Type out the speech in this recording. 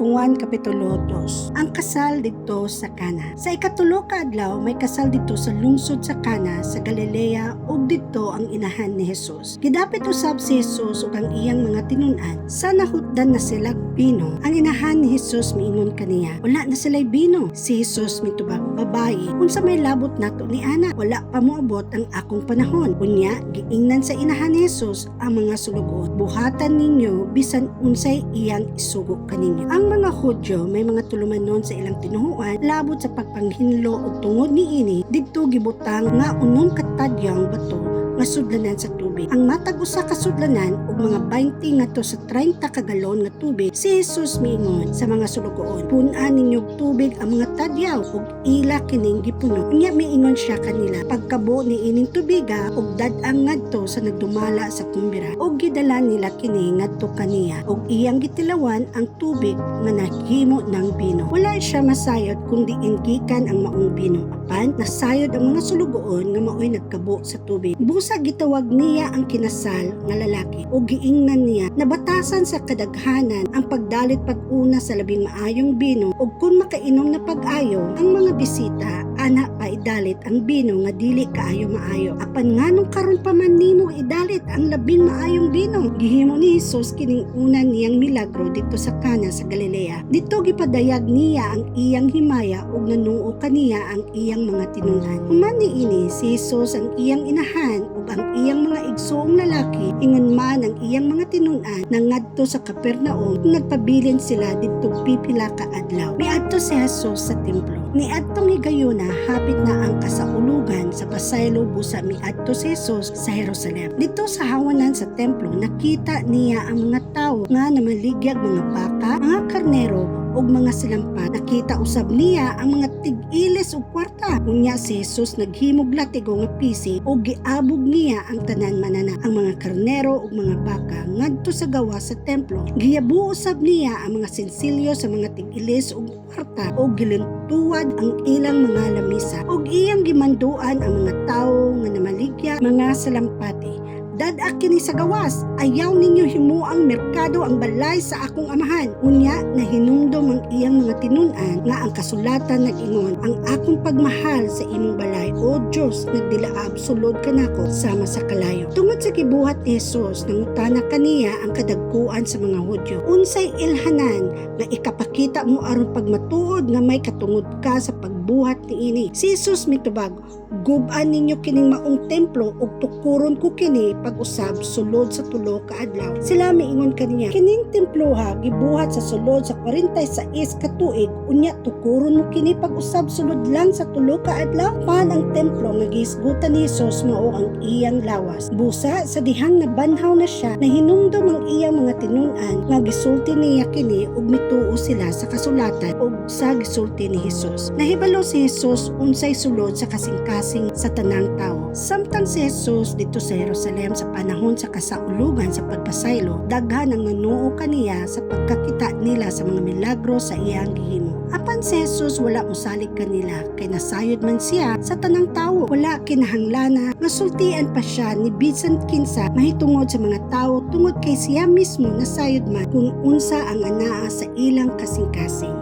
Juan Kapitulo 2. Ang kasal dito sa Cana. Sa ikatulo ka adlaw may kasal dito sa lungsod sa Cana sa Galilea ug dito ang inahan ni Jesus. Gidapit usab si Jesus ug ang iyang mga tinun-an. Sa nahutdan na sila bino, ang inahan ni Jesus miingon kaniya, wala na sila'y bino. Si Jesus mitubag, babayi, unsa may labot nato ni ana, wala pa moabot ang akong panahon. Unya giingnan sa inahan ni Jesus ang mga sulugot, buhatan ninyo bisan unsay iyang isugo kaninyo. Ang mga Hudyo may mga tulumanon sa ilang tinuhuan labot sa pagpanghinlo ug tungod niini didto gibutang nga unom ka tadyang bato nga sudlanan sa tubig. Ang matag usa ka sudlanan ug mga 20 ngadto sa 30 ka galon nga tubig. Si Jesus miingon sa mga sulugoon, pun-an ninyo tubig ang mga tadyaw ug ila kining gipuno. Unya miingon siya kanila, pagkabo ni ining tubiga ug dad-ang ngadto sa nagdumala sa kumbira ug gidala nila kini ngadto kaniya ug iyang gitilawan ang tubig nga nahimo ng bino. Wala siya masayod kundi ingikan ang maong bino. Apan nasayod ang mga sulugoon nga maoy nagkabo sa tubig. Busa gitawag niya ang kinasal nga lalaki ug giingnan niya na batasan sa kadaghanan ang pagdalit pag-una sa labing maayong bino ug kun makainom na pag-ayo ang mga bisita ana pa idalit ang bino nga dili kaayo maayo. Apan nganong karon pa man nimo idalit ang labing maayong bino? Gihimo ni Jesus kining una niyang milagro dito sa Cana sa Galilea. Dito gipadayag niya ang iyang himaya ug nanuo kaniya ang iyang mga tinun-an. Human niini si Jesus ang iyang inahan ug ang iyang mga igsoong lalaki ingon man ang iyang mga tinun-an nangadto sa Capernaum nagpabilin sila didto pipila ka adlaw. Miadto si Jesus sa templo. Niadtong higayuna hapit na ang kasaulugan sa pasaylo busa miadto si Jesus sa Jerusalem. Dito sa hawanan sa templo nakita niya ang mga tawo nga namaligyag mga baka, mga karnero ug mga silampat. Nakita usab niya ang mga tig-ilis ug kwarta. Unya si Jesus naghimog latigo nga pisi ug giabog niya ang tanan manana ang mga karnero ug mga baka ngadto sa gawa sa templo. Giyabu usab niya ang mga sensilyo sa mga tig-ilis ug kwarta ug gilintuwad ang ilang mga lamisa ug iyang gimanduan ang mga tawo nga namaligya mga salampati. Dad-ak kini sa gawas, ayaw ninyo himuang merkado ang balay sa akong amahan. Unya na hinumdom ang iyang mga tinun-an nga ang kasulatan nag-ingon, ang akong pagmahal sa imong balay, o Diyos, nagdilaab sulod kanako sama sa kalayo. Tungod sa gibuhat ni Jesus, nangutana kaniya ang kadagkuan sa mga Hudyo. Unsay ilhanan nga ikapakita mo aron pagmatuod nga may katungod ka sa pagbuhat niini. Si Jesus mitubag, gub-an ninyo kining maong templo ug tukuron ko kini pag-usab sulod sa tulo ka adlaw. Sila miingon kaniya, kining templo ha gibuhat sa sulod sa 46 ka tuig, unya tukuron mo kini pag-usab sulod lang sa tulo ka adlaw. Pan ang templo nga gihisgutan ni Jesus mao ang iyang lawas. Busa sa dihang nabanhaw na siya, nahinumdom ang iyang mga tinun-an nga gisulti niya kini ug mituo sila sa kasulatan ug sa gisulti ni Jesus. Nahibalo si Jesus unsay sulod sa kasing-kasing sa tanang tawo. Samtang si Jesus dito sa Jerusalem sa panahon sa kasaulugan sa pagpasaylo, daghan ang nanuo kaniya sa pagkakita nila sa mga milagro sa iyang gihimo. Apan si Jesus wala mosalig kanila kay nasayod man siya sa tanang tawo. Wala kinahanglana nga sultian pa siya ni bisan kinsa mahitungod sa mga tawo tungod kay siya mismo nasayod man kung unsa ang anaa sa ilang kasing-kasing.